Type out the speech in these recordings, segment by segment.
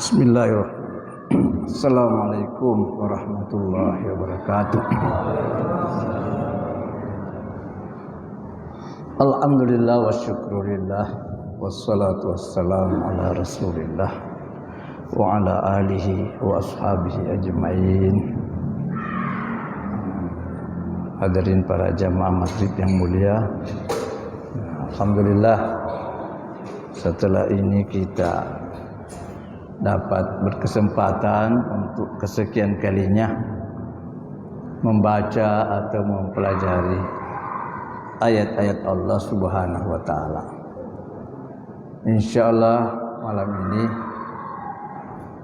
Bismillahirrahmanirrahim. Assalamualaikum warahmatullahi wabarakatuh. Alhamdulillah wa syukurillah wassalatu wassalamu ala rasulillah wa ala alihi wa ashabihi ajma'in. Hadirin para jamaah masjid yang mulia, alhamdulillah setelah ini kita dapat berkesempatan untuk kesekian kalinya membaca atau mempelajari ayat-ayat Allah Subhanahu wa taala. Insyaallah malam ini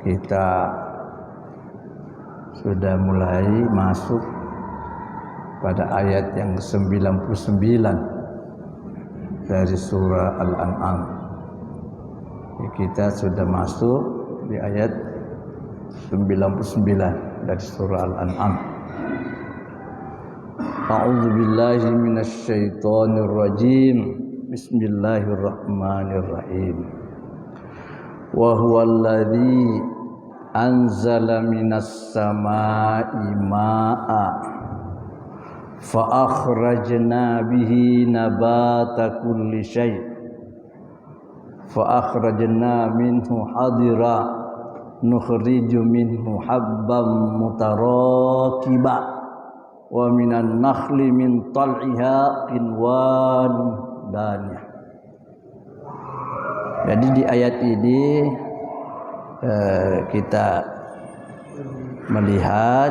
kita sudah mulai masuk pada ayat yang ke-99 dari surah Al-An'am. Kita sudah masuk di ayat 99 dari surah Al-An'am. A'udzu billahi minasy syaithanir rajim. Bismillahirrahmanirrahim. Wa huwallazi anzala minas samaa'i maa'a fa akhrajna bihi nabata kulli syai' fa akhrajna minhu hadira nukhriju minhu habban mutarakiba wa minan nakhli min tal'iha qinwan daniyah. Jadi di ayat ini kita melihat,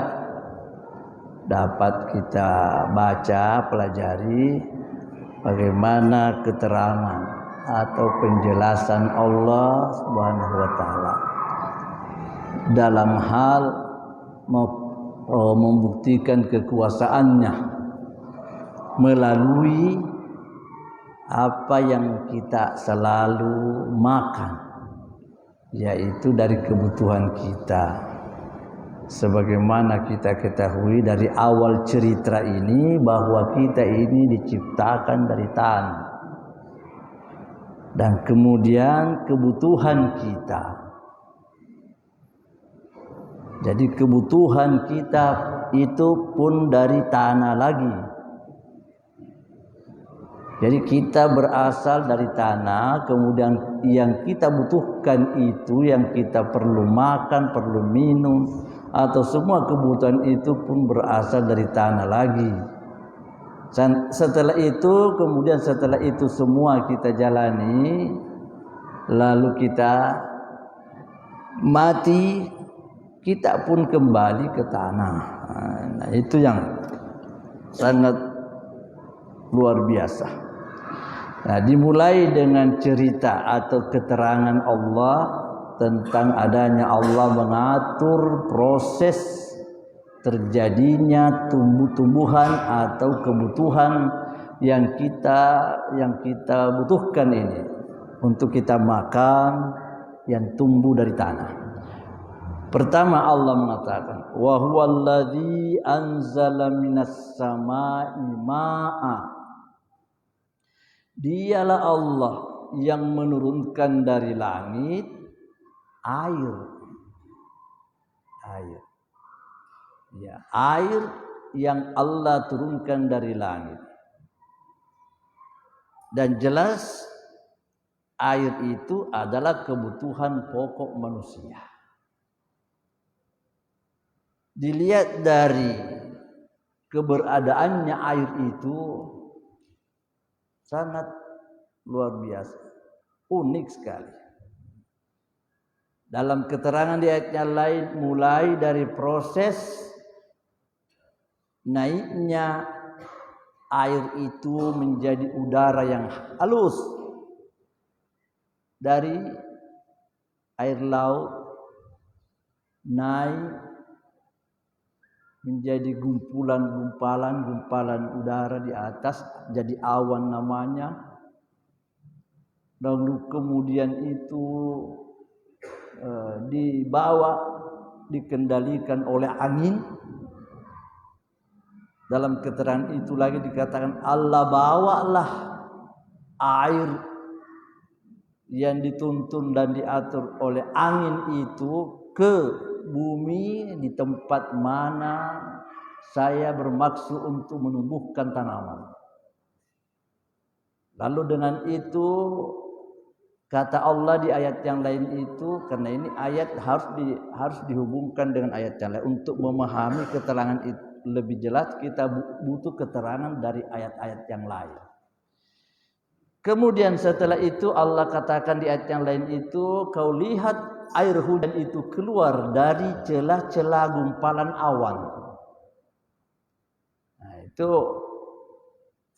dapat kita baca, pelajari bagaimana keterangan atau penjelasan Allah Subhanahu wa taala dalam hal membuktikan kekuasaannya melalui apa yang kita selalu makan, yaitu dari kebutuhan kita. Sebagaimana kita ketahui dari awal cerita ini bahwa kita ini diciptakan dari tanah, dan kemudian kebutuhan kita. Jadi kebutuhan kita itu pun dari tanah lagi. Jadi kita berasal dari tanah, kemudian yang kita butuhkan itu, yang kita perlu makan, perlu minum, atau semua kebutuhan itu pun berasal dari tanah lagi. Setelah itu semua kita jalani, lalu kita mati, kita pun kembali ke tanah. Nah, itu yang sangat luar biasa. Nah, dimulai dengan cerita atau keterangan Allah tentang adanya Allah mengatur proses terjadinya tumbuh-tumbuhan atau kebutuhan yang kita butuhkan ini untuk kita makan, yang tumbuh dari tanah. Pertama Allah mengatakan, wa huwallazi anzala minas samaa'i maa'a. Dialah Allah yang menurunkan dari langit air. Ya, air yang Allah turunkan dari langit. Dan jelas air itu adalah kebutuhan pokok manusia. Dilihat dari keberadaannya air itu sangat luar biasa, unik sekali. Dalam keterangan di ayat yang lain, mulai dari proses naiknya air itu menjadi udara yang halus dari air laut, naik menjadi gumpalan udara di atas, jadi awan namanya. Lalu kemudian itu dibawa, dikendalikan oleh angin. Dalam keterangan itu lagi dikatakan Allah bawalah air yang dituntun dan diatur oleh angin itu ke bumi di tempat mana saya bermaksud untuk menumbuhkan tanaman. Lalu dengan itu kata Allah di ayat yang lain itu, karena ini ayat harus dihubungkan dengan ayat yang lain untuk memahami keterangan itu lebih jelas, kita butuh keterangan dari ayat-ayat yang lain. Kemudian setelah itu Allah katakan di ayat yang lain itu, kau lihat air hujan itu keluar dari celah-celah gumpalan awan. Nah, itu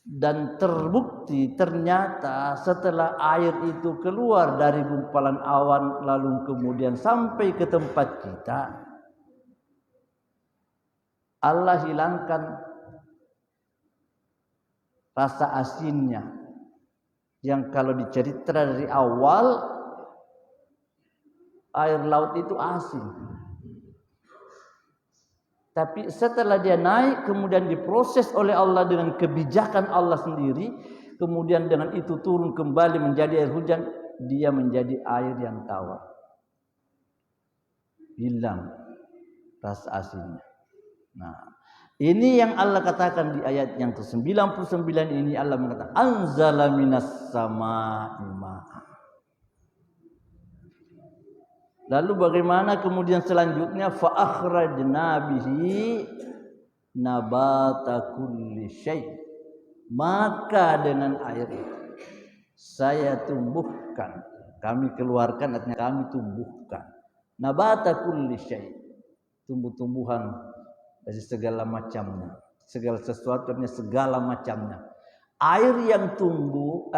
dan terbukti ternyata setelah air itu keluar dari gumpalan awan lalu kemudian sampai ke tempat kita, Allah hilangkan rasa asinnya yang kalau dicerita dari awal air laut itu asin. Tapi setelah dia naik kemudian diproses oleh Allah dengan kebijakan Allah sendiri, kemudian dengan itu turun kembali menjadi air hujan, dia menjadi air yang tawar. Hilang rasa asinnya. Nah, ini yang Allah katakan di ayat yang ke-99 ini, Allah mengatakan anzala minas sama'i ma'a. Lalu bagaimana kemudian selanjutnya fa akhrajna bihi nabata kulli syai'. Maka dengan air itu saya tumbuhkan, kami keluarkan, artinya kami tumbuhkan nabata kulli syai', tumbuh-tumbuhan dari segala macamnya, segala sesuatunya, segala macamnya. Air yang tumbuh,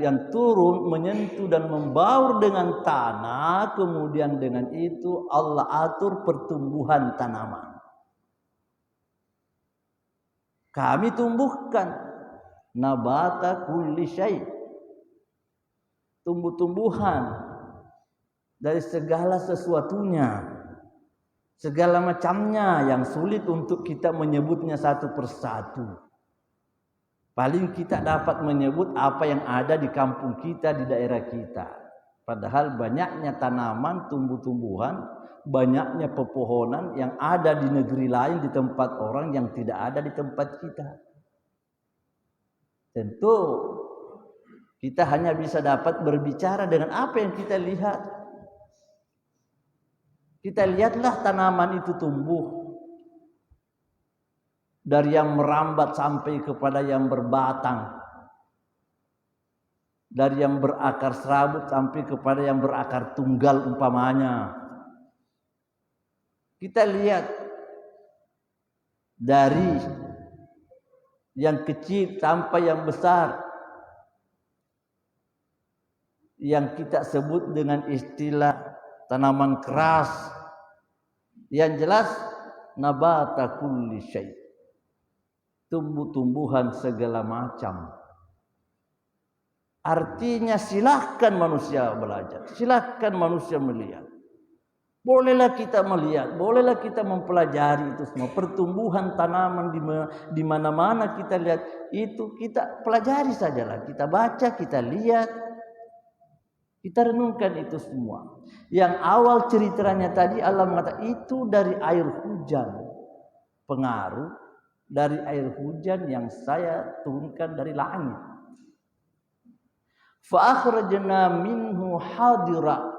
yang turun menyentuh dan membaur dengan tanah, kemudian dengan itu Allah atur pertumbuhan tanaman. Kami tumbuhkan nabata kulli syai', tumbuh-tumbuhan dari segala sesuatunya, segala macamnya yang sulit untuk kita menyebutnya satu persatu. Paling kita dapat menyebut apa yang ada di kampung kita, di daerah kita. Padahal banyaknya tanaman, tumbuh-tumbuhan, banyaknya pepohonan yang ada di negeri lain, di tempat orang yang tidak ada di tempat kita. Tentu kita hanya bisa dapat berbicara dengan apa yang kita lihat. Kita lihatlah tanaman itu tumbuh. Dari yang merambat sampai kepada yang berbatang. Dari yang berakar serabut sampai kepada yang berakar tunggal umpamanya. Kita lihat dari yang kecil sampai yang besar. Yang kita sebut dengan istilah tanaman keras. Yang jelas nabata kulli syai', tumbuh-tumbuhan segala macam. Artinya silahkan manusia belajar, silahkan manusia melihat. Bolehlah kita melihat, bolehlah kita mempelajari itu semua. Pertumbuhan tanaman di mana-mana kita lihat, itu kita pelajari sajalah. Kita baca, kita lihat, kita renungkan itu semua. Yang awal ceritanya tadi Allah mengatakan itu dari air hujan, pengaruh dari air hujan yang saya turunkan dari langit. Fa akhrajna minhu hadira,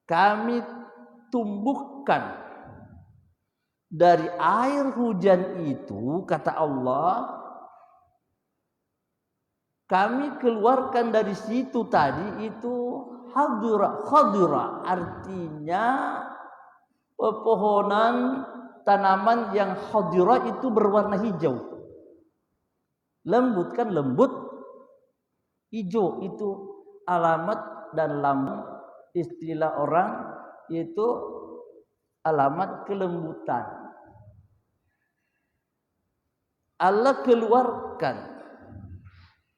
kami tumbuhkan dari air hujan itu, kata Allah, kami keluarkan dari situ tadi itu khadira, artinya pepohonan tanaman yang khadira itu berwarna hijau. Lembut kan, lembut. Hijau itu alamat dan lambang, istilah orang itu alamat kelembutan. Allah keluarkan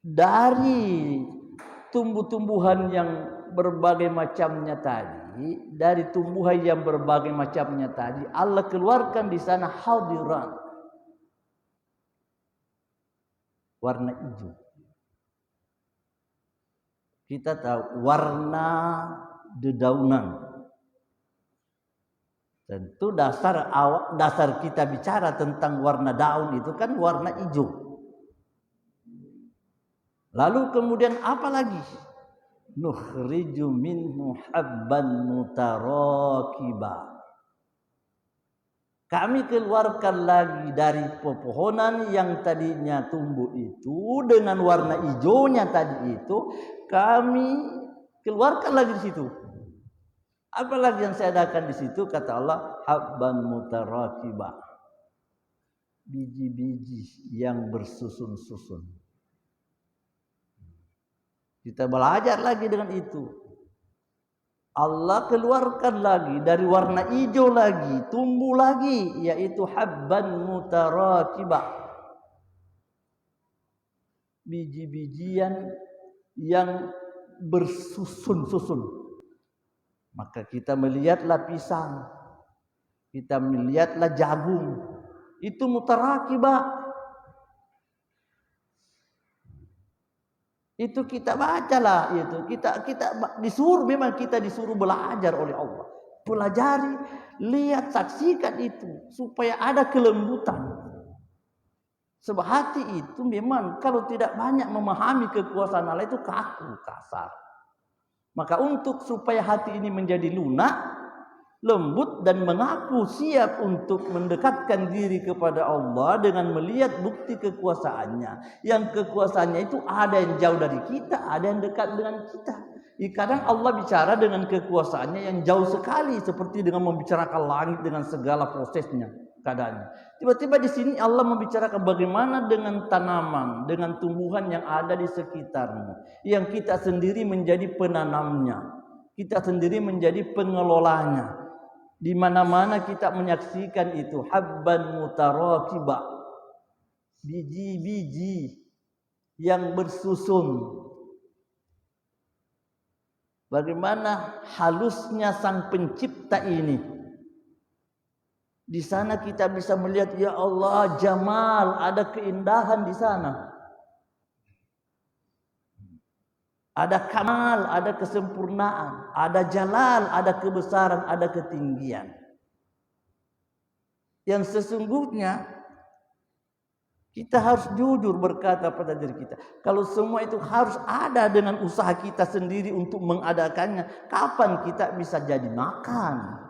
dari tumbuh-tumbuhan yang berbagai macamnya tadi, dari tumbuhan yang berbagai macamnya tadi, Allah keluarkan di sana hadiran, warna hijau. Kita tahu warna dedaunan. Tentu dasar kita bicara tentang warna daun itu kan warna hijau. Lalu kemudian apa lagi? Nukhriju minhu habban mutarakiba. Kami keluarkan lagi dari pepohonan yang tadinya tumbuh itu dengan warna hijaunya tadi itu, kami keluarkan lagi di situ. Apalagi yang saya adakan di situ, kata Allah, habban mutarakiba, biji-biji yang bersusun-susun. Kita belajar lagi dengan itu. Allah keluarkan lagi dari warna hijau lagi, tumbuh lagi, yaitu habban mutarakiba, biji-bijian yang bersusun-susun. Maka kita melihatlah pisang, kita melihatlah jagung, itu mutarakiba. Itu kita bacalah itu. Kita disuruh, memang kita disuruh belajar oleh Allah. Pelajari, lihat, saksikan itu supaya ada kelembutan. Sebab hati itu memang kalau tidak banyak memahami kekuasaan Allah itu kaku, kasar. Maka untuk supaya hati ini menjadi lunak, lembut dan mengaku siap untuk mendekatkan diri kepada Allah dengan melihat bukti kekuasaannya. Yang kekuasaannya itu ada yang jauh dari kita, ada yang dekat dengan kita. Kadang Allah bicara dengan kekuasaannya yang jauh sekali, seperti dengan membicarakan langit dengan segala prosesnya, keadaannya. Tiba-tiba di sini Allah membicarakan bagaimana dengan tanaman, dengan tumbuhan yang ada di sekitarmu, yang kita sendiri menjadi penanamnya, kita sendiri menjadi pengelolanya. Di mana-mana kita menyaksikan itu habban mutarakiba, biji-biji yang bersusun. Bagaimana halusnya Sang Pencipta ini. Di sana kita bisa melihat, ya Allah, jamal, ada keindahan di sana. Ada kamal, ada kesempurnaan, ada jalal, ada kebesaran, ada ketinggian. Yang sesungguhnya kita harus jujur berkata pada diri kita, kalau semua itu harus ada dengan usaha kita sendiri untuk mengadakannya, kapan kita bisa jadi makan?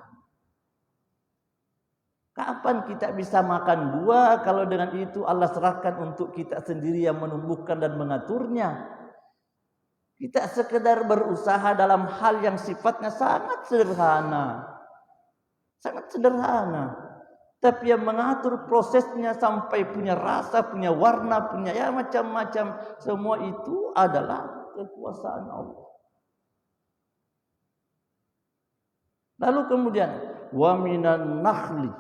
Kapan kita bisa makan buah kalau dengan itu Allah serahkan untuk kita sendiri yang menumbuhkan dan mengaturnya? Kita sekedar berusaha dalam hal yang sifatnya sangat sederhana. Sangat sederhana. Tapi yang mengatur prosesnya sampai punya rasa, punya warna, punya ya macam-macam. Semua itu adalah kekuasaan Allah. Lalu kemudian, wa minan nakhli.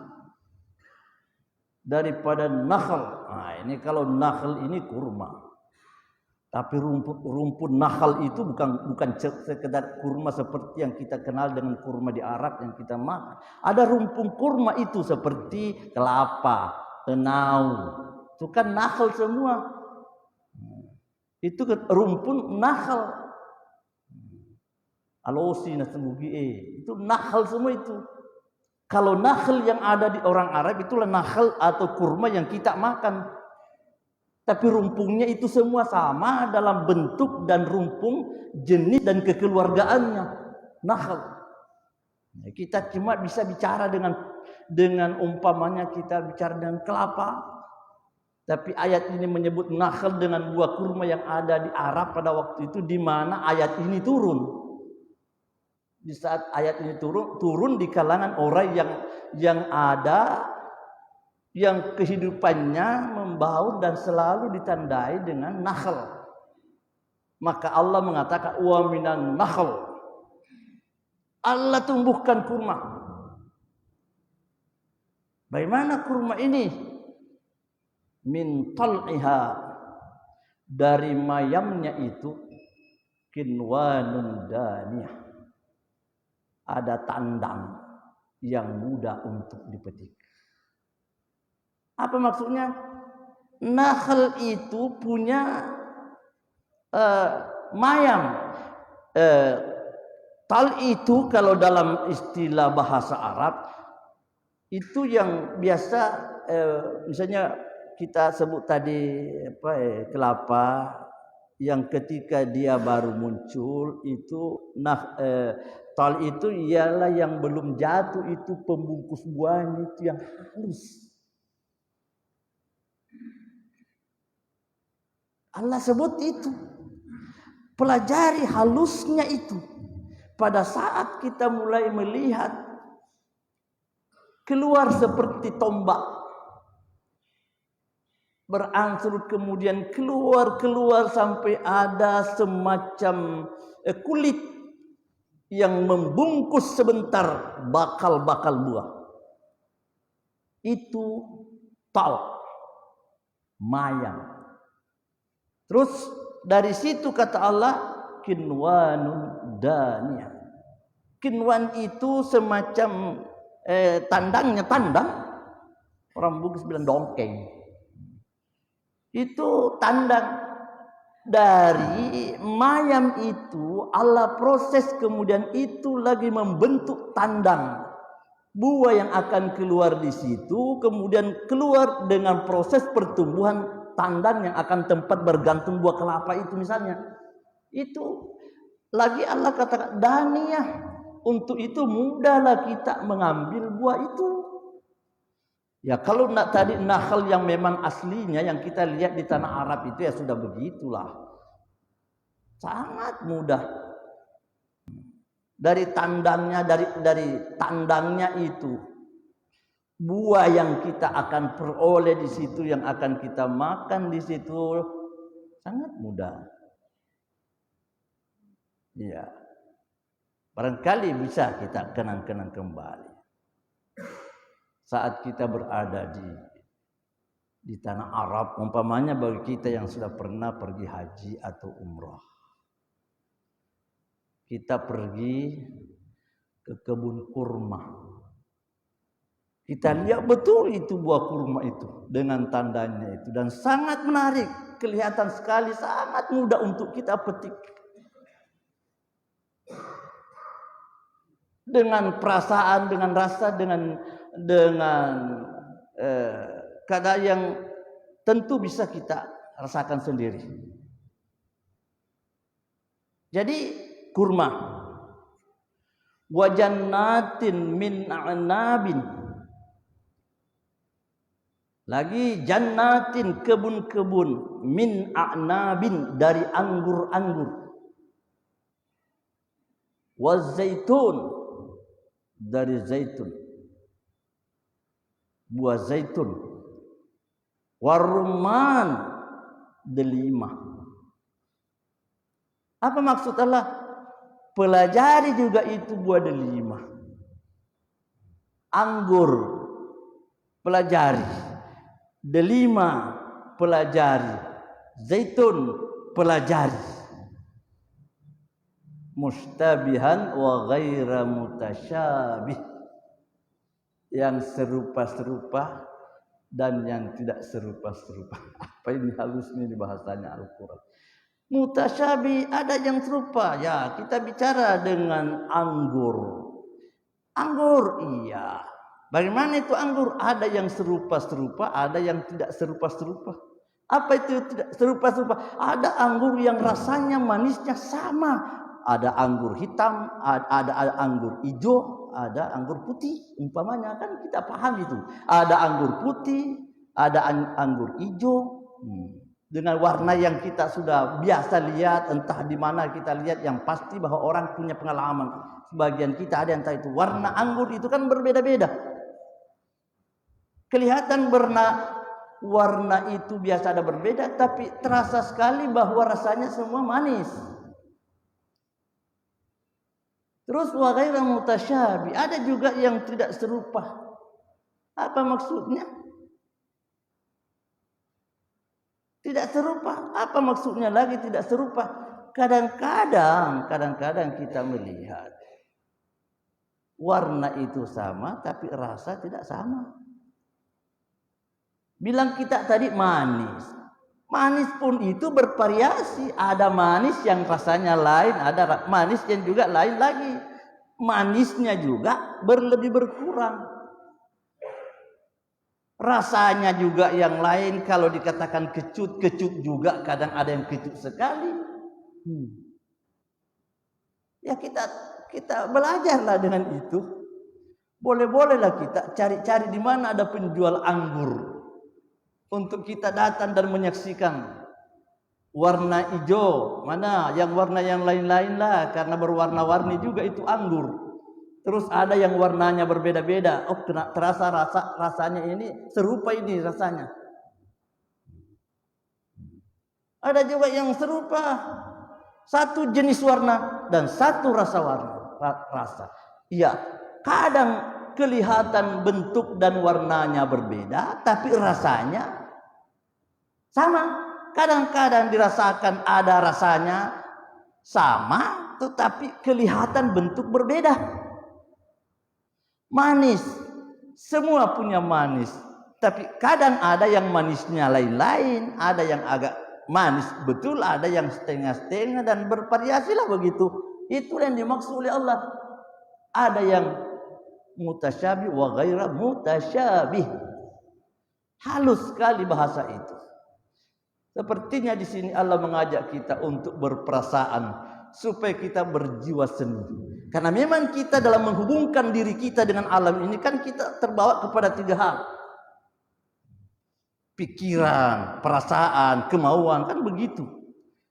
Daripada nakhl. Nah ini kalau nakhl ini kurma. Tapi rumput nakhal itu bukan sekedar kurma seperti yang kita kenal dengan kurma di Arab yang kita makan. Ada rumput kurma itu seperti kelapa, tenau. Itu kan nakhal semua. Itu rumput nakhal. Alosi nasemugi itu nakhal semua itu. Kalau nakhal yang ada di orang Arab itulah nakhal atau kurma yang kita makan. Tapi rumpungnya itu semua sama dalam bentuk dan rumpung, jenis dan kekeluargaannya. Nakhal. Kita cuma bisa bicara dengan umpamanya kita bicara dengan kelapa. Tapi ayat ini menyebut nakhal dengan buah kurma yang ada di Arab pada waktu itu, di mana ayat ini turun. Di saat ayat ini turun di kalangan orang yang ada, yang kehidupannya membaur dan selalu ditandai dengan nakhl. Maka Allah mengatakan wa minan nakhl. Allah tumbuhkan kurma. Bagaimana kurma ini? Min tal'iha, dari mayamnya itu kinwanun daniyah. Ada tandang yang mudah untuk dipetik. Apa maksudnya? Nakhl itu punya mayam. eh, tal itu kalau dalam istilah bahasa Arab itu yang biasa misalnya kita sebut tadi kelapa yang ketika dia baru muncul itu tal itu ialah yang belum jatuh, itu pembungkus buahnya itu yang halus. Allah sebut itu. Pelajari halusnya itu. Pada saat kita mulai melihat keluar seperti tombak, berangsur kemudian keluar sampai ada semacam kulit yang membungkus sebentar bakal-bakal buah. Itu tal, mayang. Terus dari situ kata Allah, kinwanun daniyah. Kinwan itu semacam tandangnya, tandang. Orang Bugis bilang dongkeng. Itu tandang. Dari mayam itu Allah proses, kemudian itu lagi membentuk tandang. Buah yang akan keluar di situ kemudian keluar dengan proses pertumbuhan tandang yang akan tempat bergantung buah kelapa itu misalnya. Itu lagi Allah katakan daniyah. Untuk itu mudahlah kita mengambil buah itu. Ya kalau tadi nakhal yang memang aslinya yang kita lihat di tanah Arab itu ya sudah begitulah. Sangat mudah. Dari tandangnya, dari tandangnya itu buah yang kita akan peroleh di situ, yang akan kita makan di situ sangat mudah. Iya. Barangkali bisa kita kenang-kenang kembali saat kita berada di tanah Arab, umpamanya bagi kita yang sudah pernah pergi haji atau umrah. Kita pergi ke kebun kurma. Kita lihat betul itu buah kurma itu dengan tandanya itu, dan sangat menarik, kelihatan sekali, sangat mudah untuk kita petik. Dengan perasaan, dengan rasa, dengan keadaan yang tentu bisa kita rasakan sendiri. Jadi kurma, wa jannatin min a'nabin, lagi jannatin, kebun-kebun, min a'nabin, dari anggur-anggur, wa zaitun, dari zaitun, buah zaitun, warumman, delima. Apa maksud Allah? Pelajari juga itu buah delima. Anggur pelajari, delima pelajari, zaitun pelajari. Mustabihan wa ghaira mutasyabih, yang serupa-serupa dan yang tidak serupa-serupa. Apa ini halusnya di bahasanya Al-Quran. Mutasyabih, ada yang serupa. Ya, kita bicara dengan anggur. Anggur, iya. Bagaimana itu anggur? Ada yang serupa-serupa, ada yang tidak serupa-serupa. Apa itu tidak serupa-serupa? Ada anggur yang rasanya manisnya sama. Ada anggur hitam, ada anggur hijau, ada anggur putih. Umpamanya kan kita paham itu. Ada anggur putih, ada anggur hijau. Dengan warna yang kita sudah biasa lihat, entah di mana kita lihat, yang pasti bahwa orang punya pengalaman. Sebagian kita ada yang tahu itu. Warna anggur itu kan berbeda-beda. Kelihatan warna itu biasa ada berbeda, tapi terasa sekali bahwa rasanya semua manis. Terus wa ghaira mutasyabi, ada juga yang tidak serupa. Apa maksudnya? Tidak serupa. Apa maksudnya lagi tidak serupa? Kadang-kadang kita melihat warna itu sama tapi rasa tidak sama. Bilang kita tadi manis. Manis pun itu bervariasi. Ada manis yang rasanya lain, ada manis yang juga lain lagi. Manisnya juga berlebih berkurang. Rasanya juga yang lain. Kalau dikatakan kecut juga kadang ada yang kecut sekali. Ya kita belajarlah dengan itu. Boleh-bolehlah kita cari-cari di mana ada penjual anggur. Untuk kita datang dan menyaksikan warna hijau, mana yang warna yang lain-lain lah, karena berwarna-warni juga itu anggur. Terus ada yang warnanya berbeda-beda. Oh, terasa rasanya ini serupa ini rasanya. Ada juga yang serupa, satu jenis warna dan satu rasa. Iya, kadang kelihatan bentuk dan warnanya berbeda, tapi rasanya sama. Kadang-kadang dirasakan ada rasanya sama, tetapi kelihatan bentuk berbeda. Manis, semua punya manis, tapi kadang ada yang manisnya lain-lain, ada yang agak manis betul, ada yang setengah-setengah dan bervariasi lah begitu. Itulah yang dimaksud oleh Allah. Ada yang mutasyabih wa ghaira mutasyabih. Halus sekali bahasa itu. Sepertinya di sini Allah mengajak kita untuk berperasaan supaya kita berjiwa seni. Karena memang kita dalam menghubungkan diri kita dengan alam ini kan kita terbawa kepada 3 hal. Pikiran, perasaan, kemauan, kan begitu.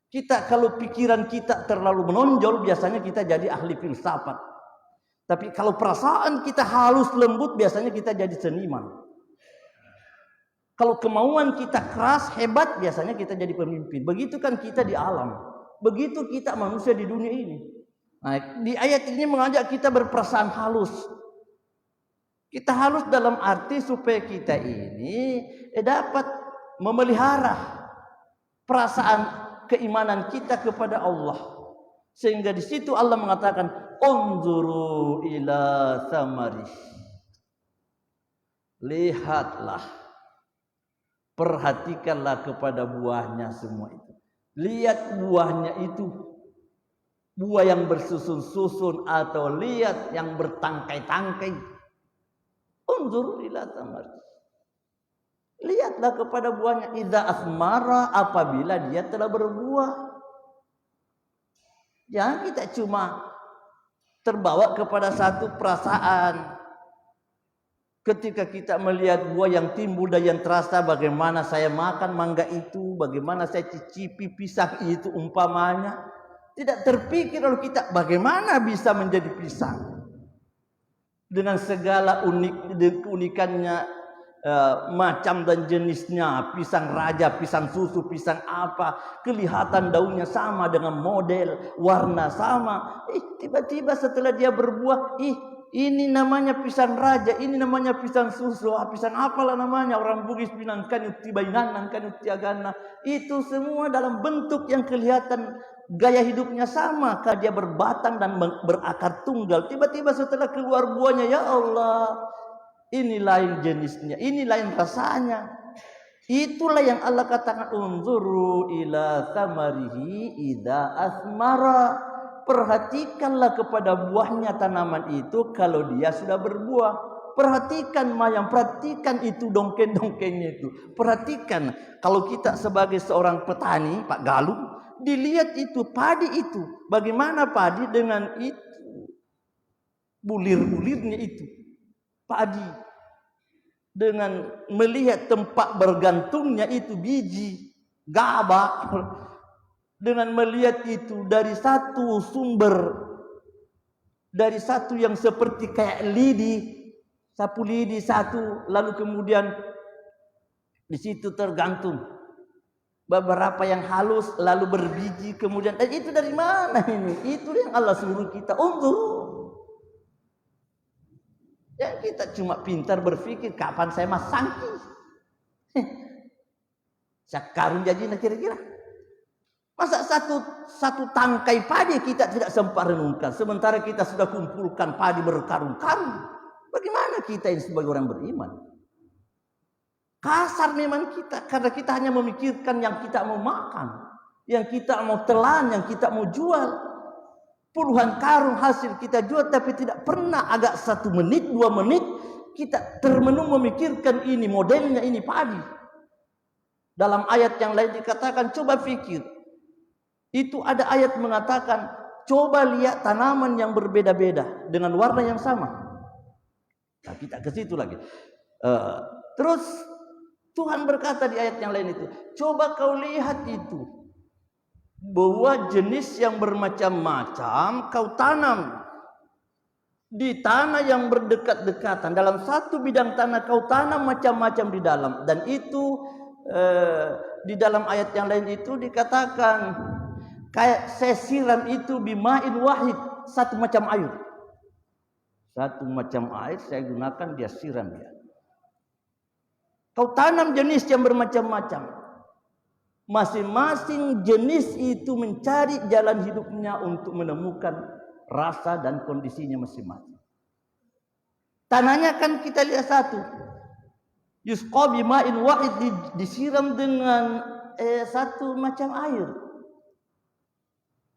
Kita kalau pikiran kita terlalu menonjol biasanya kita jadi ahli filsafat. Tapi kalau perasaan kita halus lembut biasanya kita jadi seniman. Kalau kemauan kita keras, hebat, biasanya kita jadi pemimpin. Begitu kan kita di alam. Begitu kita manusia di dunia ini. Nah, di ayat ini mengajak kita berperasaan halus. Kita halus dalam arti supaya kita ini dapat memelihara perasaan keimanan kita kepada Allah. Sehingga di situ Allah mengatakan, "Unzuru ila thamari." Lihatlah. Perhatikanlah kepada buahnya semua itu. Lihat buahnya itu. Buah yang bersusun-susun atau lihat yang bertangkai-tangkai. Unzur ila tamar. Lihatlah kepada buahnya. Idza asmara, apabila dia telah berbuah. Jangan kita cuma terbawa kepada satu perasaan. Ketika kita melihat buah yang timbul dan yang terasa, bagaimana saya makan mangga itu, bagaimana saya cicipi pisang itu umpamanya, tidak terpikir oleh kita bagaimana bisa menjadi pisang dengan segala keunikannya, macam dan jenisnya, pisang raja, pisang susu, pisang apa, kelihatan daunnya sama dengan model, warna sama. Tiba-tiba setelah dia berbuah, ini namanya pisang raja, ini namanya pisang susu, pisang apalah namanya, orang Bugis bilang kanut tibainan, kanut tiagana. Itu semua dalam bentuk yang kelihatan gaya hidupnya sama, karena dia berbatang dan berakar tunggal. Tiba-tiba setelah keluar buahnya, ya Allah, ini lain jenisnya, ini lain rasanya. Itulah yang Allah katakan, unzuru ila thamarihi idza asmara. Perhatikanlah kepada buahnya tanaman itu kalau dia sudah berbuah. Perhatikan mayang, perhatikan itu dongkeng-dongkengnya itu. Perhatikan kalau kita sebagai seorang petani, Pak Galung, dilihat itu padi itu. Bagaimana padi dengan itu bulir-bulirnya itu. Padi dengan melihat tempat bergantungnya itu biji, gabak. Dengan melihat itu dari satu sumber, dari satu yang seperti kayak lidi, sapu lidi satu, lalu kemudian di situ tergantung beberapa yang halus, lalu berbiji, kemudian itu dari mana ini? Itu yang Allah suruh kita untuk. Ya kita cuma pintar berpikir kapan saya masangki. Sekarang jadi kira-kira. Masa satu tangkai padi kita tidak sempat renungkan, sementara kita sudah kumpulkan padi berkarung-karung. Bagaimana kita ini sebagai orang beriman? Kasar memang kita, karena kita hanya memikirkan yang kita mau makan, yang kita mau telan, yang kita mau jual. Puluhan karung hasil kita jual, tapi tidak pernah agak 1 menit, 2 menit kita termenung memikirkan ini modelnya, ini padi. Dalam ayat yang lain dikatakan, coba pikir. Itu ada ayat mengatakan, coba lihat tanaman yang berbeda-beda dengan warna yang sama. Nah, kita ke situ lagi. Terus Tuhan berkata di ayat yang lain itu, coba kau lihat itu, bahwa jenis yang bermacam-macam kau tanam di tanah yang berdekat-dekatan. Dalam satu bidang tanah kau tanam macam-macam di dalam. Dan itu di dalam ayat yang lain itu dikatakan, kayak saya siram itu bima'in wahid, satu macam air. Satu macam air saya gunakan, dia siram dia. Kau tanam jenis yang bermacam-macam. Masing-masing jenis itu mencari jalan hidupnya untuk menemukan rasa dan kondisinya masing-masing. Tanahnya kan kita lihat satu. Yusqa bima'in wahid, disiram dengan satu macam air.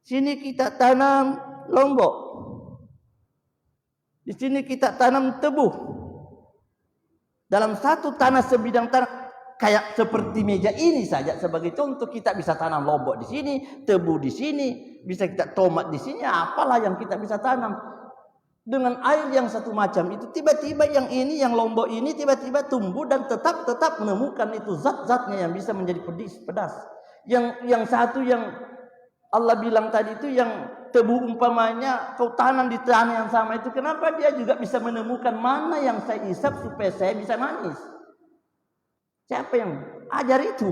Sini kita tanam lombok. Di sini kita tanam tebu. Dalam satu tanah sebidang tanah kayak seperti meja ini saja sebagai contoh, kita bisa tanam lombok di sini, tebu di sini, bisa kita tomat di sini, apalah yang kita bisa tanam dengan air yang satu macam itu. Tiba-tiba yang ini, yang lombok ini tiba-tiba tumbuh dan tetap menemukan itu zat-zatnya yang bisa menjadi pedas. Yang satu yang Allah bilang tadi itu, yang tebu umpamanya kau tanam di tanah yang sama itu, kenapa dia juga bisa menemukan mana yang saya isap supaya saya bisa manis? Siapa yang ajar itu?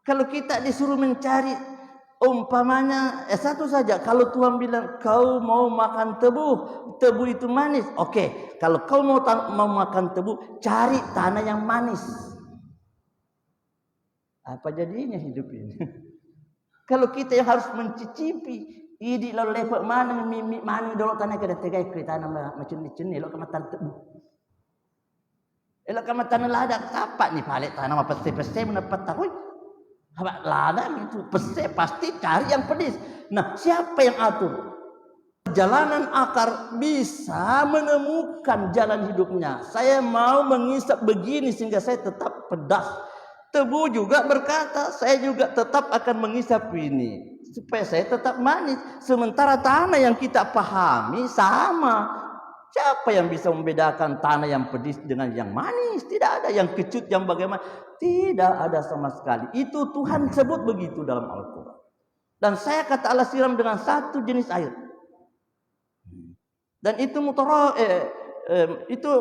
Kalau kita disuruh mencari umpamanya satu saja, kalau Tuhan bilang kau mau makan tebu itu manis, oke. Kalau kau mau makan tebu, cari tanah yang manis. Apa jadinya hidup ini? Kalau kita yang harus mencicipi, idi lalu lepek mana mimi mana dulu tanah kada tegai ke tanah macam ni ceni lo kamatan tebu. Elok kamatan lada apa ni palet tanah apa peste mendapat tahu. Apa lada itu peste pasti cari yang pedis. Nah, siapa yang atur? Perjalanan akar bisa menemukan jalan hidupnya. Saya mau mengisap begini sehingga saya tetap pedas. Tebu juga berkata, saya juga tetap akan mengisap ini supaya saya tetap manis. Sementara tanah yang kita pahami sama. Siapa yang bisa membedakan tanah yang pedis dengan yang manis? Tidak ada. Yang kecut, yang bagaimana? Tidak ada sama sekali. Itu Tuhan sebut begitu dalam Al-Quran. Dan saya kata Allah siram dengan satu jenis air. Dan itu itu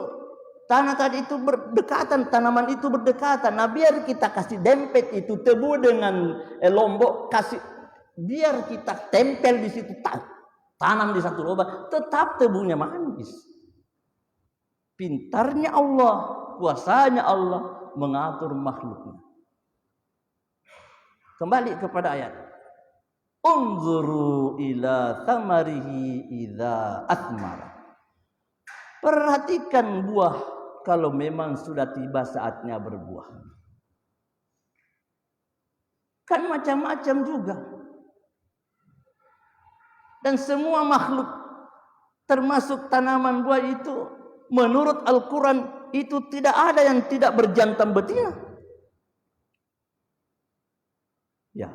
tanah tadi itu berdekatan, tanaman itu berdekatan. Nah, biar kita kasih dempet itu tebu dengan lombok, kasih biar kita tempel di situ, tanam di satu lubang, tetap tebunya manis. Pintarnya Allah, kuasanya Allah mengatur makhluknya. Kembali kepada ayat. Unzuru ila thamarihi idza athmara. Perhatikan buah kalau memang sudah tiba saatnya berbuah. Kan macam-macam juga. Dan semua makhluk termasuk tanaman buah itu menurut Al-Quran itu tidak ada yang tidak berjantan betina. Ya.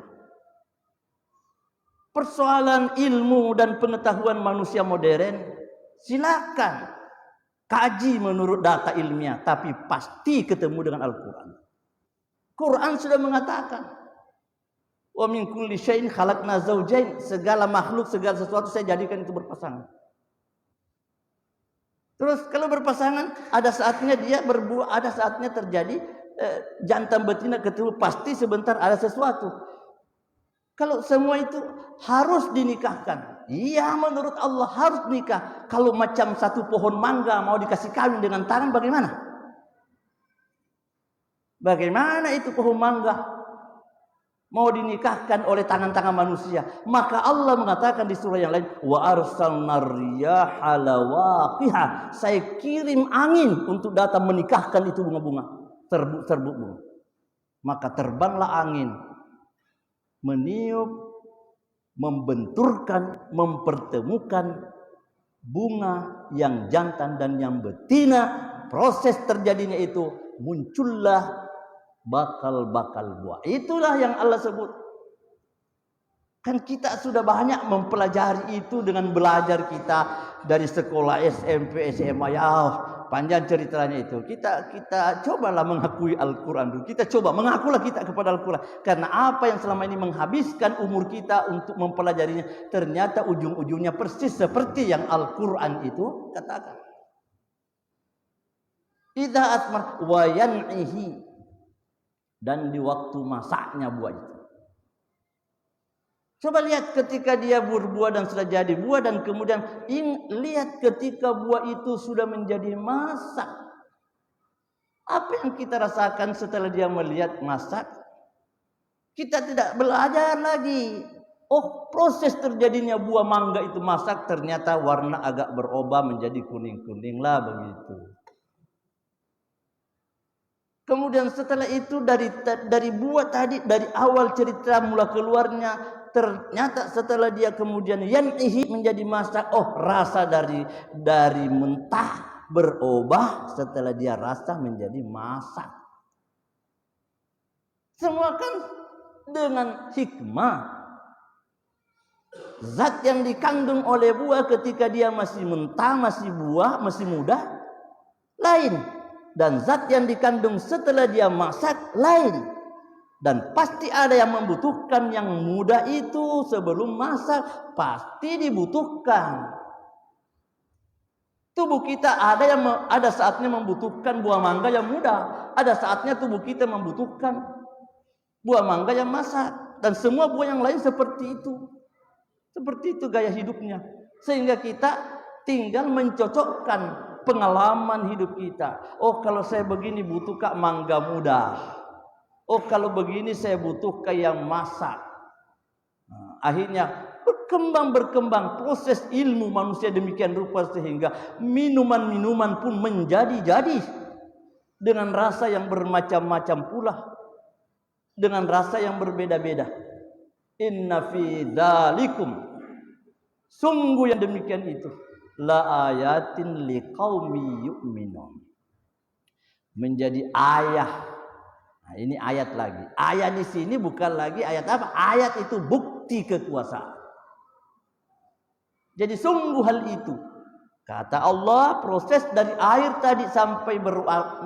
Persoalan ilmu dan pengetahuan manusia modern, silakan kaji menurut data ilmiah, tapi pasti ketemu dengan Al-Quran. Quran sudah mengatakan, wa min kulli syai'in khalaqna zawjain, segala makhluk, segala sesuatu saya jadikan itu berpasangan. Terus kalau berpasangan, ada saatnya dia berbuah, ada saatnya terjadi jantan betina ketemu, pasti sebentar ada sesuatu. Kalau semua itu harus dinikahkan, iya menurut Allah harus nikah. Kalau macam satu pohon mangga mau dikasih kawin dengan tangan, bagaimana? Bagaimana itu pohon mangga mau dinikahkan oleh tangan-tangan manusia? Maka Allah mengatakan di surah yang lain, wa arsalna riyaha lawaqiha, saya kirim angin untuk datang menikahkan itu bunga-bunga. serbuk-serbukmu. Maka terbanglah angin, meniup, membenturkan, mempertemukan bunga yang jantan dan yang betina. Proses terjadinya itu muncullah bakal-bakal buah. Itulah yang Allah sebut. Kan kita sudah banyak mempelajari itu dengan belajar kita dari sekolah SMP, SMA. Ya, panjang ceritanya itu. Kita cobalah mengakui Al-Quran dulu. Kita coba mengakulah kita kepada Al-Quran. Karena apa yang selama ini menghabiskan umur kita untuk mempelajarinya, ternyata ujung-ujungnya persis seperti yang Al-Quran itu katakan. Idza asmar wa yan'ihi, dan di waktu masaknya buah itu. Coba lihat ketika dia berbuah dan sudah jadi buah, dan kemudian lihat ketika buah itu sudah menjadi masak. Apa yang kita rasakan setelah dia melihat masak? Kita tidak belajar lagi. Oh, proses terjadinya buah mangga itu masak, ternyata warna agak berubah menjadi kuning-kuning lah begitu. Kemudian setelah itu dari buah tadi, dari awal cerita mula keluarnya, ternyata setelah dia kemudian yan'ihi menjadi masak, oh rasa dari mentah berubah setelah dia rasa menjadi masak. Semua kan dengan hikmah. Zat yang dikandung oleh buah ketika dia masih mentah, masih buah, masih muda, lain. Dan zat yang dikandung setelah dia masak lain. Dan pasti ada yang membutuhkan yang muda itu sebelum masak. Pasti dibutuhkan. Tubuh kita ada saatnya membutuhkan buah mangga yang muda. Ada saatnya tubuh kita membutuhkan buah mangga yang masak. Dan semua buah yang lain seperti itu. Seperti itu gaya hidupnya. Sehingga kita tinggal mencocokkan pengalaman hidup kita. Oh, kalau saya begini butuh kak mangga muda. Oh, kalau begini saya butuh kayak yang masak. Nah, akhirnya berkembang proses ilmu manusia demikian rupa sehingga minuman-minuman pun menjadi dengan rasa yang bermacam-macam pula, dengan rasa yang berbeda-beda. Inna fi dzalikum, sungguh yang demikian itu, la ayatin liqaumi yu'minun, menjadi ayah. Nah, ini ayat lagi. Ayat di sini bukan lagi ayat apa? Ayat itu bukti kekuasaan. Jadi sungguh hal itu. Kata Allah, proses dari air tadi sampai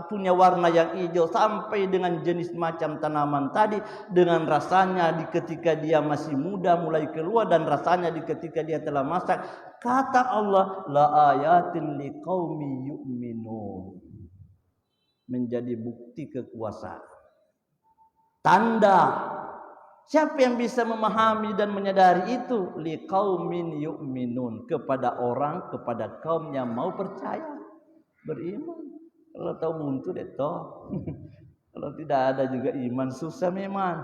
punya warna yang hijau, sampai dengan jenis macam tanaman tadi, dengan rasanya ketika dia masih muda mulai keluar, dan rasanya ketika dia telah masak. Kata Allah, la ayatin liqaumi yu'minun, menjadi bukti kekuasaan. Tanda. Siapa yang bisa memahami dan menyadari itu? Liqaumin yu'minun, kepada kaum yang mau percaya, beriman. Kalau tahu muntu deh toh. Kalau tidak ada juga iman susah memang.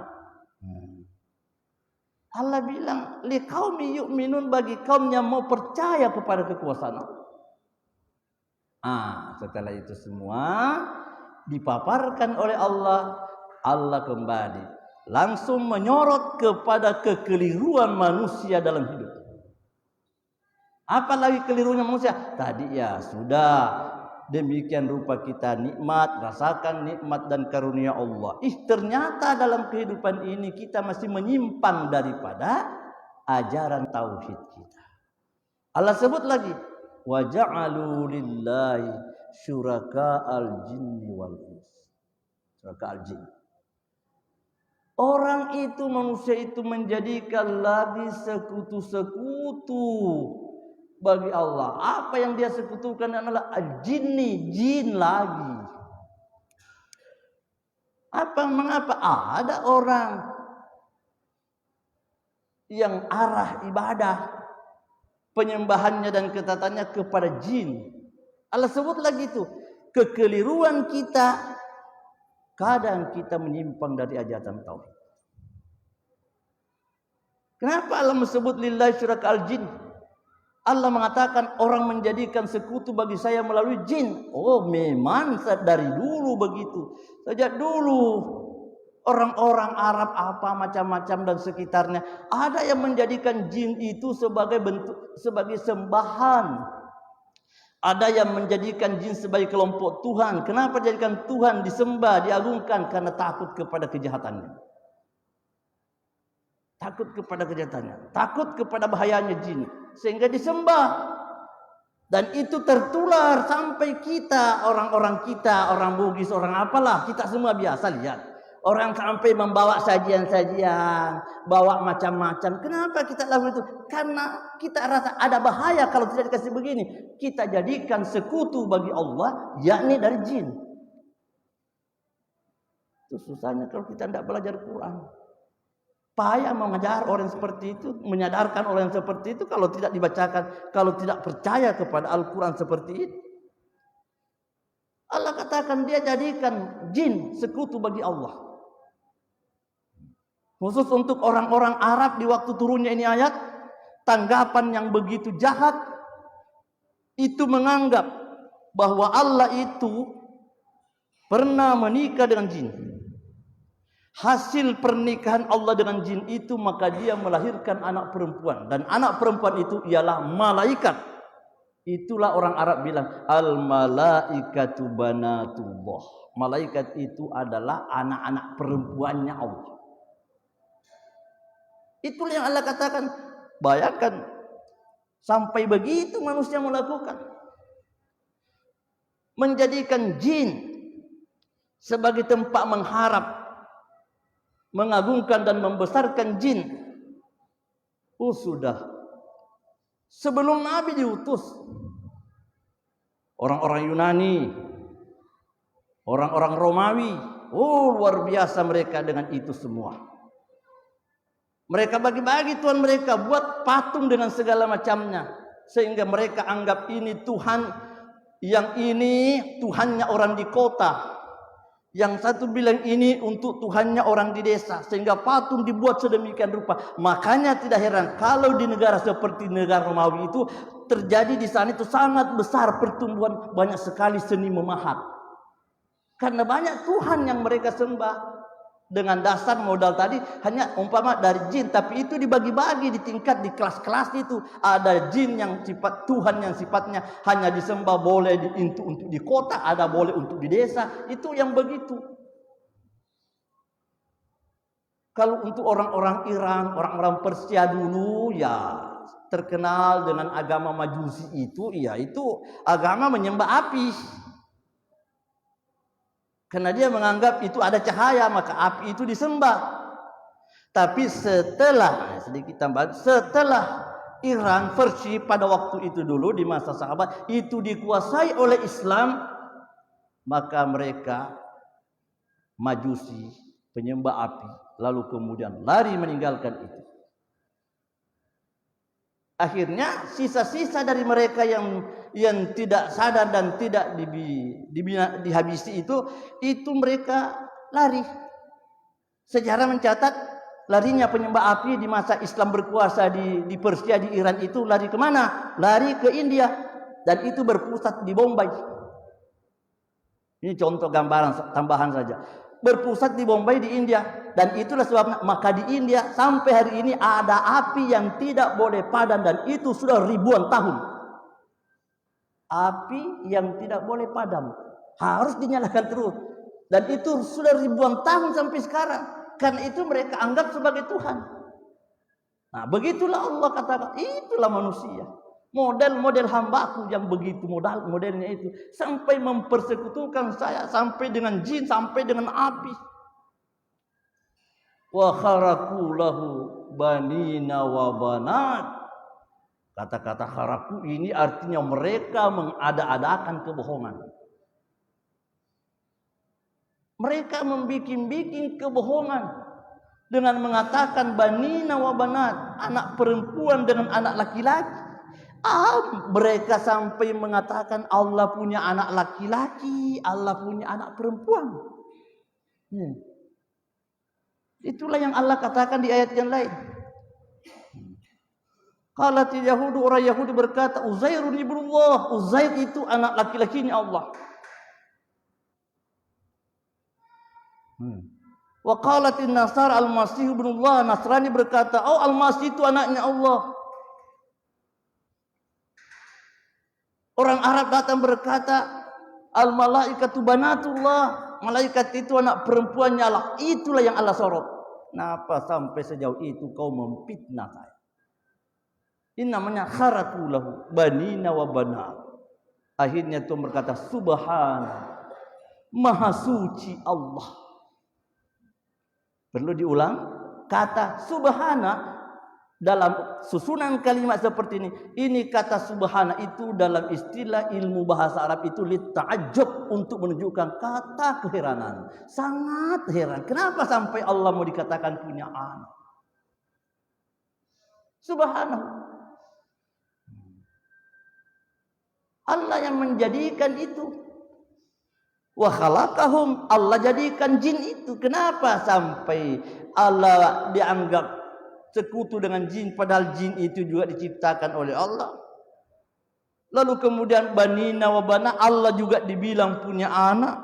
Allah bilang liqaumin yu'minun, bagi kaum yang mau percaya kepada kekuasaan Allah. Setelah itu semua dipaparkan oleh Allah, Allah kembali langsung menyorot kepada kekeliruan manusia dalam hidup. Apalagi kelirunya manusia? Tadi ya sudah, demikian rupa kita nikmat, rasakan nikmat dan karunia Allah. Ternyata dalam kehidupan ini kita masih menyimpang daripada ajaran tauhid kita. Allah sebut lagi, wa ja'alu lillahi syuraka'al jinni wal ins. Syuraka'al jin. Orang itu, manusia itu menjadikan lagi sekutu-sekutu bagi Allah. Apa yang dia sekutukan adalah al-jinni, jin lagi. Mengapa? Ada orang yang arah ibadah, penyembahannya dan ketatannya kepada jin. Allah sebut lagi itu, kekeliruan kita. Kadang kita menyimpang dari ajaran tauhid. Kenapa Allah menyebut lillahi syuraka'al jin? Allah mengatakan orang menjadikan sekutu bagi saya melalui jin. Oh, memang dari dulu begitu. Sejak dulu orang-orang Arab apa macam-macam dan sekitarnya ada yang menjadikan jin itu sebagai bentuk, sebagai sembahan. Ada yang menjadikan jin sebagai kelompok Tuhan. Kenapa jadikan Tuhan disembah, diagungkan? Karena takut kepada kejahatannya. Takut kepada kejahatannya, takut kepada bahayanya jin, sehingga disembah. Dan itu tertular sampai kita, orang-orang kita, orang Bugis, orang apalah, kita semua biasa lihat. Orang sampai membawa sajian-sajian, bawa macam-macam. Kenapa kita lakukan itu? Karena kita rasa ada bahaya kalau tidak dikasih begini. Kita jadikan sekutu bagi Allah, yakni dari jin. Itu susahnya kalau kita tidak belajar Quran. Payah mengajar orang seperti itu, menyadarkan orang seperti itu kalau tidak dibacakan, kalau tidak percaya kepada Al-Quran seperti itu. Allah katakan dia jadikan jin sekutu bagi Allah. Khusus untuk orang-orang Arab di waktu turunnya ini ayat, tanggapan yang begitu jahat itu menganggap bahwa Allah itu pernah menikah dengan jin. Hasil pernikahan Allah dengan jin itu maka dia melahirkan anak perempuan, dan anak perempuan itu ialah malaikat. Itulah orang Arab bilang al malaikatu banatullah. Malaikat itu adalah anak-anak perempuannya Allah. Itulah yang Allah katakan. Bayangkan sampai begitu manusia melakukan, menjadikan jin sebagai tempat mengharap, mengagungkan dan membesarkan jin. Sudah sebelum Nabi diutus, orang-orang Yunani, orang-orang Romawi, luar biasa mereka dengan itu semua. Mereka bagi-bagi Tuhan mereka, buat patung dengan segala macamnya, sehingga mereka anggap ini Tuhan, yang ini Tuhannya orang di kota, yang satu bilang ini untuk Tuhannya orang di desa, sehingga patung dibuat sedemikian rupa. Makanya tidak heran kalau di negara seperti negara Romawi itu terjadi di sana itu sangat besar pertumbuhan, banyak sekali seni memahat. Karena banyak Tuhan yang mereka sembah. Dengan dasar modal tadi hanya umpama dari jin, tapi itu dibagi-bagi di tingkat, di kelas-kelas itu. Ada jin yang sifat Tuhan yang sifatnya hanya disembah, boleh untuk di kota, ada boleh untuk di desa. Itu yang begitu. Kalau untuk orang-orang Iran, orang-orang Persia dulu ya terkenal dengan agama Majusi itu, ya itu agama menyembah api. Karena dia menganggap itu ada cahaya, maka api itu disembah. Tapi setelah, sedikit tambahan, setelah Iran, Persia pada waktu itu dulu di masa sahabat itu dikuasai oleh Islam, maka mereka Majusi, penyembah api, lalu kemudian lari meninggalkan itu. Akhirnya sisa-sisa dari mereka yang tidak sadar dan tidak dihabisi itu mereka lari. Sejarah mencatat larinya penyembah api di masa Islam berkuasa di Persia, di Iran itu lari kemana? Lari ke India, dan itu berpusat di Bombay. Ini contoh gambaran tambahan saja. Berpusat di Bombay di India, dan itulah sebabnya maka di India sampai hari ini ada api yang tidak boleh padam, dan itu sudah ribuan tahun. Api yang tidak boleh padam harus dinyalakan terus, dan itu sudah ribuan tahun sampai sekarang. Karena itu mereka anggap sebagai Tuhan. Nah, begitulah Allah katakan, itulah manusia. Model-model hambaku yang begitu modelnya itu, sampai mempersekutukan saya, sampai dengan jin, sampai dengan api. Wa kharaku lahu banina wa banat. Kata-kata kharaku ini artinya mereka mengada-adakan kebohongan. Mereka membikin-bikin kebohongan dengan mengatakan banina wa banat, anak perempuan dengan anak laki-laki. Mereka sampai mengatakan Allah punya anak laki-laki, Allah punya anak perempuan. Itulah yang Allah katakan di ayat yang lain. Qalatil Yahudu, orang Yahudi berkata, Uzairun ibnullah, Uzair itu anak laki-lakinya Allah. Wa qalatin Nasara al-Masih ibnullah, Nasrani berkata, oh Al-Masih itu anaknya Allah. Orang Arab datang berkata, al-malaikatu banatullah, malaikat itu anak perempuannya Allah. Itulah yang Allah sorot. Kenapa sampai sejauh itu kau memfitnah saya? Ini namanya kharatulahu banina wa banat. Akhirnya Tuhan berkata, Subhana, Maha suci Allah. Perlu diulang kata Subhana dalam susunan kalimat seperti ini. Ini kata Subhana itu dalam istilah ilmu bahasa Arab itu litta'ajjub, untuk menunjukkan kata keheranan. Sangat heran. Kenapa sampai Allah mau dikatakan punya anak? Subhanahu. Allah yang menjadikan itu. Wa khalaqahum, Allah jadikan jin itu. Kenapa sampai Allah dianggap sekutu dengan jin, padahal jin itu juga diciptakan oleh Allah? Lalu kemudian banina wa bana, Allah juga dibilang punya anak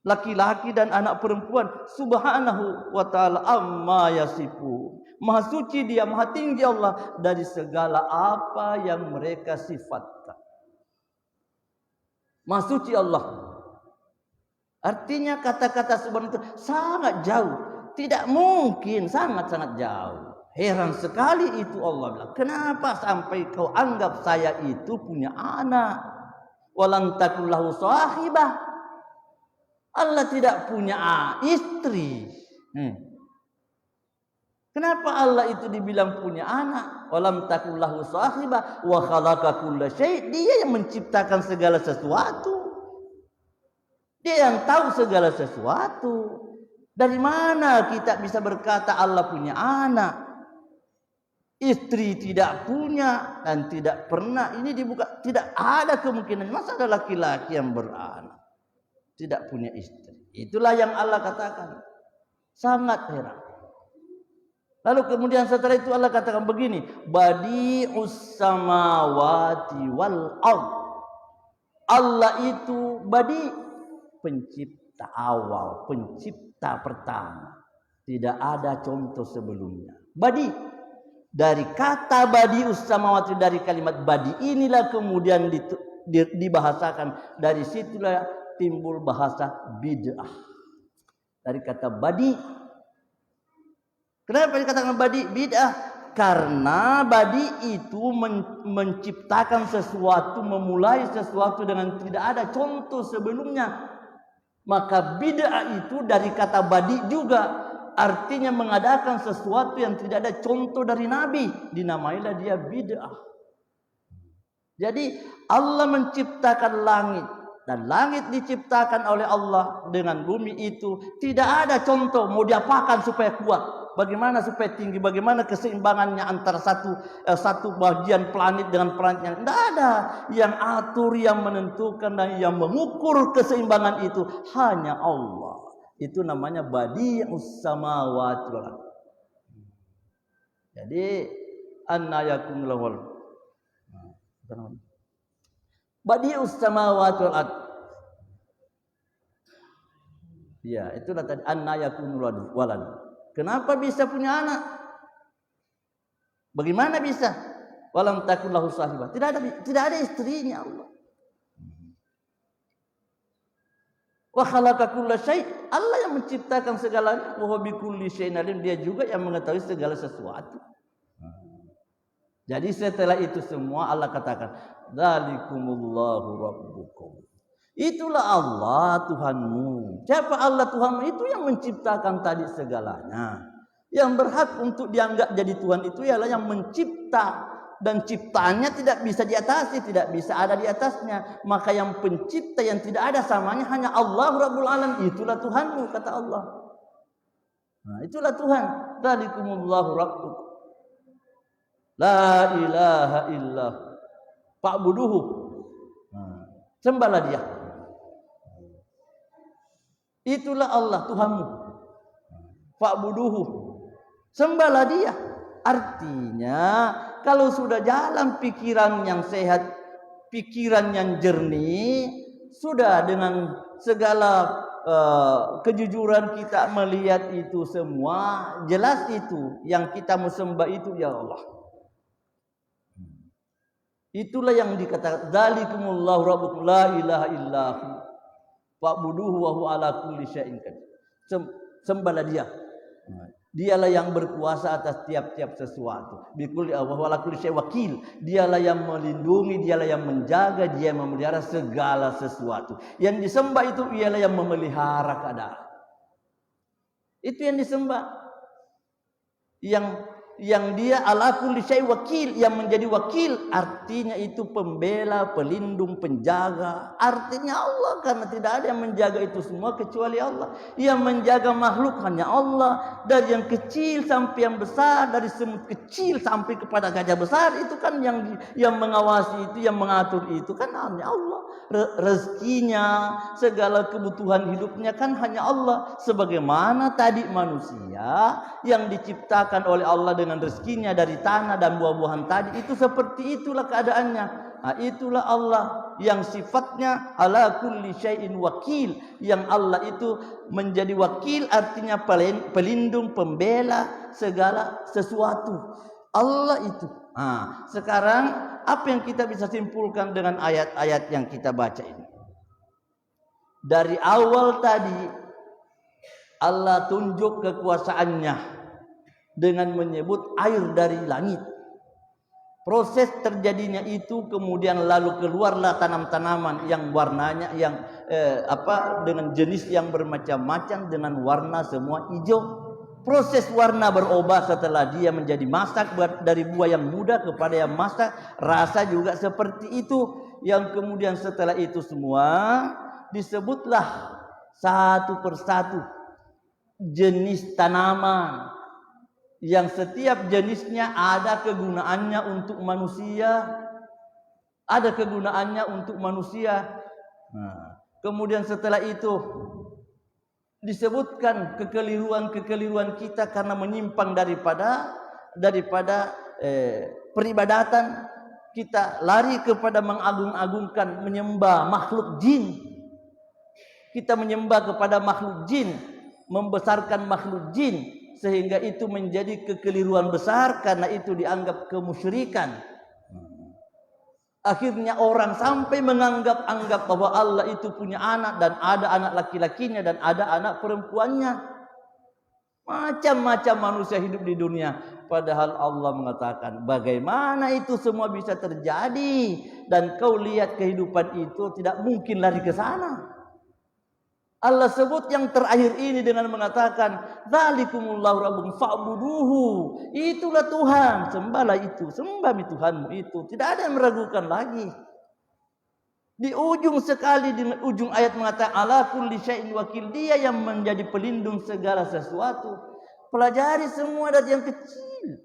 laki-laki dan anak perempuan. Subhanahu wa ta'ala amma yasifu. Maha suci dia, maha tinggi Allah dari segala apa yang mereka sifatkan. Maha suci Allah. Artinya kata-kata subhanahu itu sangat jauh. Tidak mungkin, sangat-sangat jauh. Heran sekali itu Allah bilang. Kenapa sampai kau anggap saya itu punya anak? Walam takun lahu sahibah. Allah tidak punya istri. Kenapa Allah itu dibilang punya anak? Walam takun lahu sahibah wa khalaqa kulla syai'. Dia yang menciptakan segala sesuatu. Dia yang tahu segala sesuatu. Dari mana kita bisa berkata Allah punya anak? Istri tidak punya dan tidak pernah. Ini dibuka, tidak ada kemungkinan. Masa ada laki-laki yang beranak, tidak punya istri? Itulah yang Allah katakan. Sangat heran. Lalu kemudian setelah itu Allah katakan begini, badi'us samawati wal ard. Allah itu badi, pencipta awal, pencipta pertama. Tidak ada contoh sebelumnya. Badi, dari kata badi'us samawati, dari kalimat badi inilah kemudian dibahasakan. Dari situlah timbul bahasa bid'ah. Dari kata badi. Kenapa dikatakan badi bid'ah? Karena badi itu menciptakan sesuatu, memulai sesuatu dengan tidak ada contoh sebelumnya. Maka bid'ah itu dari kata badi juga, artinya mengadakan sesuatu yang tidak ada contoh dari Nabi. Dinamailah dia bid'ah. Jadi Allah menciptakan langit, dan langit diciptakan oleh Allah dengan bumi itu tidak ada contoh mau diapakan supaya kuat. Bagaimana supaya tinggi, bagaimana keseimbangannya antara satu bagian planet dengan planet yang tidak ada. Yang atur, yang menentukan dan yang mengukur keseimbangan itu hanya Allah. Itu namanya badi'us samawati wal ardh. Jadi anna yakun lahul badi'us samawati wal ardh. Ya, itulah tadi anna yakun walad. Kenapa bisa punya anak? Bagaimana bisa? Walam takun lahu sahibah. Tidak ada istrinya Allah. Wa khalaqa kulla syai'. Allah yang menciptakan segalanya. Wa huwa bikulli syai'in alim. Dia juga yang mengetahui segala sesuatu. Jadi setelah itu semua Allah katakan, dzalikumullahu rabbukum. Itulah Allah Tuhanmu. Siapa Allah Tuhanmu? Itu yang menciptakan tadi segalanya. Yang berhak untuk dianggap jadi Tuhan itu ialah yang mencipta. Dan ciptaannya tidak bisa diatasi, tidak bisa ada di atasnya. Maka yang pencipta yang tidak ada samanya hanya Allah Rabbul Alamin. Itulah Tuhanmu, kata Allah. Nah, itulah Tuhan. Dzalikumullahu rabbukum. La ilaha illallah. Fa'buduhu. Sembahlah dia. Itulah Allah Tuhanmu. Fa'buduhu. Sembahlah dia. Artinya kalau sudah jalan pikiran yang sehat, pikiran yang jernih, sudah dengan segala kejujuran kita melihat itu semua, jelas itu yang kita sembah itu ya Allah. Itulah yang dikatakan dzalikumullahu rabbukum la ilaha illahu fa'buduhu wa huwa ala kulli syai'in qadir. Sembahlah dia. Dialah yang berkuasa atas tiap-tiap sesuatu. Bikul wa ala kulli syai'in wakil. Dialah yang melindungi, dialah yang menjaga, dia yang memelihara segala sesuatu. Yang disembah itu ialah yang memelihara keadaan. Itu yang disembah. Yang dia ala kulli syai'in wakil, yang menjadi wakil, artinya itu pembela, pelindung, penjaga. Artinya Allah, karena tidak ada yang menjaga itu semua kecuali Allah. Yang menjaga makhluk hanya Allah, dari yang kecil sampai yang besar, dari semut kecil sampai kepada gajah besar, itu kan yang mengawasi itu, yang mengatur itu kan hanya Allah. Rezekinya, segala kebutuhan hidupnya kan hanya Allah. Sebagaimana tadi manusia yang diciptakan oleh Allah dengan rezekinya dari tanah dan buah-buahan tadi, itu seperti itulah keadaannya. Nah, itulah Allah yang sifatnya ala kulli syai'in wakil, yang Allah itu menjadi wakil, artinya pelindung, pembela segala sesuatu. Allah itu. Nah, sekarang apa yang kita bisa simpulkan dengan ayat-ayat yang kita baca ini? Dari awal tadi Allah tunjuk kekuasaannya dengan menyebut air dari langit. Proses terjadinya itu, kemudian lalu keluarlah tanam-tanaman yang warnanya dengan jenis yang bermacam-macam, dengan warna semua hijau. Proses warna berubah setelah dia menjadi masak, dari buah yang muda kepada yang masak. Rasa juga seperti itu. Yang kemudian setelah itu semua disebutlah satu persatu jenis tanaman, yang setiap jenisnya ada kegunaannya untuk manusia. Ada kegunaannya untuk manusia. Nah, kemudian setelah itu disebutkan kekeliruan kita karena menyimpang daripada peribadatan. Kita lari kepada mengagung-agungkan, menyembah makhluk jin. Kita menyembah kepada makhluk jin, membesarkan makhluk jin, sehingga itu menjadi kekeliruan besar, karena itu dianggap kemusyrikan. Akhirnya orang sampai menganggap bahwa Allah itu punya anak, dan ada anak laki-lakinya dan ada anak perempuannya. Macam-macam manusia hidup di dunia. Padahal Allah mengatakan bagaimana itu semua bisa terjadi, dan kau lihat kehidupan itu tidak mungkin lari ke sana. Allah sebut yang terakhir ini dengan mengatakan dzalikumullahu rabbukum fa'buduhu. Itulah Tuhan, sembahlah itu, sembah Tuhanmu itu. Tidak ada yang meragukan lagi. Di ujung sekali, di ujung ayat mengatakan ala kulli syai'in wakil, dia yang menjadi pelindung segala sesuatu. Pelajari semua dari yang kecil.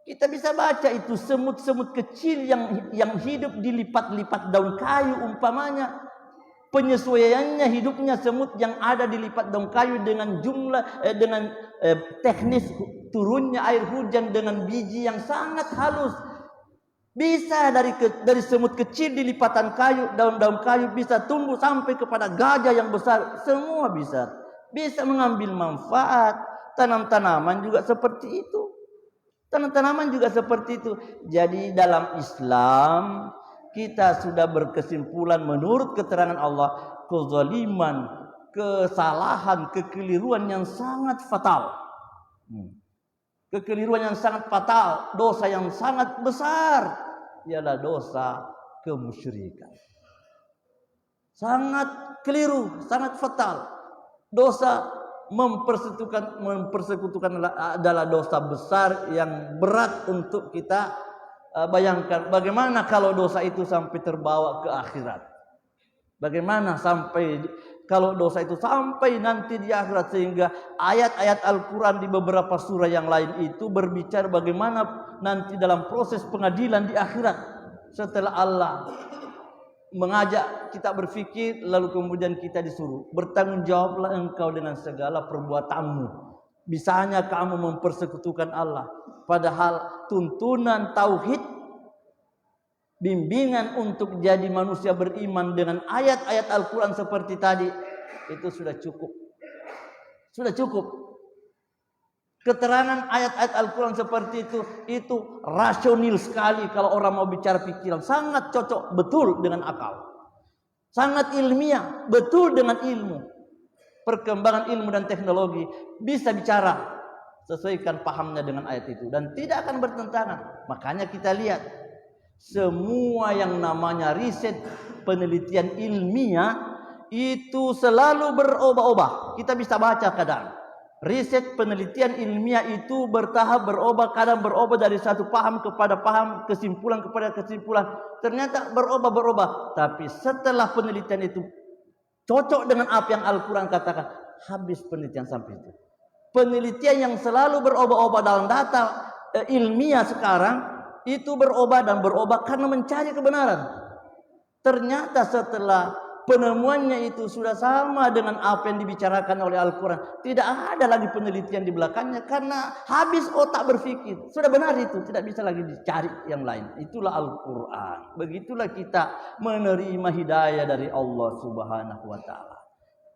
Kita bisa baca itu semut-semut kecil yang hidup di lipat-lipat daun kayu umpamanya. Penyesuaiannya hidupnya semut yang ada di lipat daun kayu dengan teknis turunnya air hujan dengan biji yang sangat halus. Bisa dari semut kecil di lipatan kayu, daun-daun kayu bisa tumbuh sampai kepada gajah yang besar. Semua bisa. Bisa mengambil manfaat. Tanam-tanaman juga seperti itu. Tanam-tanaman juga seperti itu. Jadi dalam Islam kita sudah berkesimpulan menurut keterangan Allah, kezaliman, kesalahan, kekeliruan yang sangat fatal. Kekeliruan yang sangat fatal, dosa yang sangat besar, ialah dosa kemusyrikan. Sangat keliru, sangat fatal. Dosa mempersekutukan adalah dosa besar yang berat untuk kita bayangkan. Bagaimana kalau dosa itu sampai terbawa ke akhirat? Bagaimana kalau dosa itu sampai nanti di akhirat, sehingga ayat-ayat Al-Quran di beberapa surah yang lain itu berbicara bagaimana nanti dalam proses pengadilan di akhirat. Setelah Allah mengajak kita berfikir, lalu kemudian kita disuruh bertanggung jawablah engkau dengan segala perbuatanmu. Bisanya kamu mempersekutukan Allah. Padahal tuntunan tauhid, bimbingan untuk jadi manusia beriman dengan ayat-ayat Al-Quran seperti tadi, itu sudah cukup. Sudah cukup. Keterangan ayat-ayat Al-Quran seperti itu rasional sekali kalau orang mau bicara pikiran. Sangat cocok, betul dengan akal. Sangat ilmiah, betul dengan ilmu. Perkembangan ilmu dan teknologi bisa bicara, sesuaikan pahamnya dengan ayat itu. Dan tidak akan bertentangan. Makanya kita lihat, semua yang namanya riset, penelitian ilmiah, itu selalu berubah-ubah. Kita bisa baca kadang. Riset penelitian ilmiah itu bertahap berubah, kadang berubah dari satu paham kepada paham, kesimpulan kepada kesimpulan. Ternyata berubah-berubah. Tapi setelah penelitian itu cocok dengan apa yang Al-Quran katakan, habis penelitian sampai itu. Penelitian yang selalu berubah-ubah dalam data ilmiah sekarang, itu berubah dan berubah karena mencari kebenaran. Ternyata setelah penemuannya itu sudah sama dengan apa yang dibicarakan oleh Al-Quran. Tidak ada lagi penelitian di belakangnya karena habis otak berpikir. Sudah benar itu, tidak bisa lagi dicari yang lain. Itulah Al-Quran. Begitulah kita menerima hidayah dari Allah Subhanahu wa Ta'ala.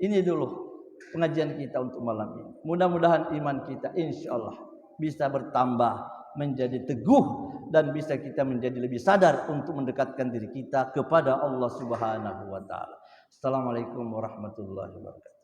Ini dulu pengajian kita untuk malam ini. Mudah-mudahan iman kita insya Allah bisa bertambah, menjadi teguh, dan bisa kita menjadi lebih sadar untuk mendekatkan diri kita kepada Allah Subhanahu wa Ta'ala. Assalamualaikum warahmatullahi wabarakatuh.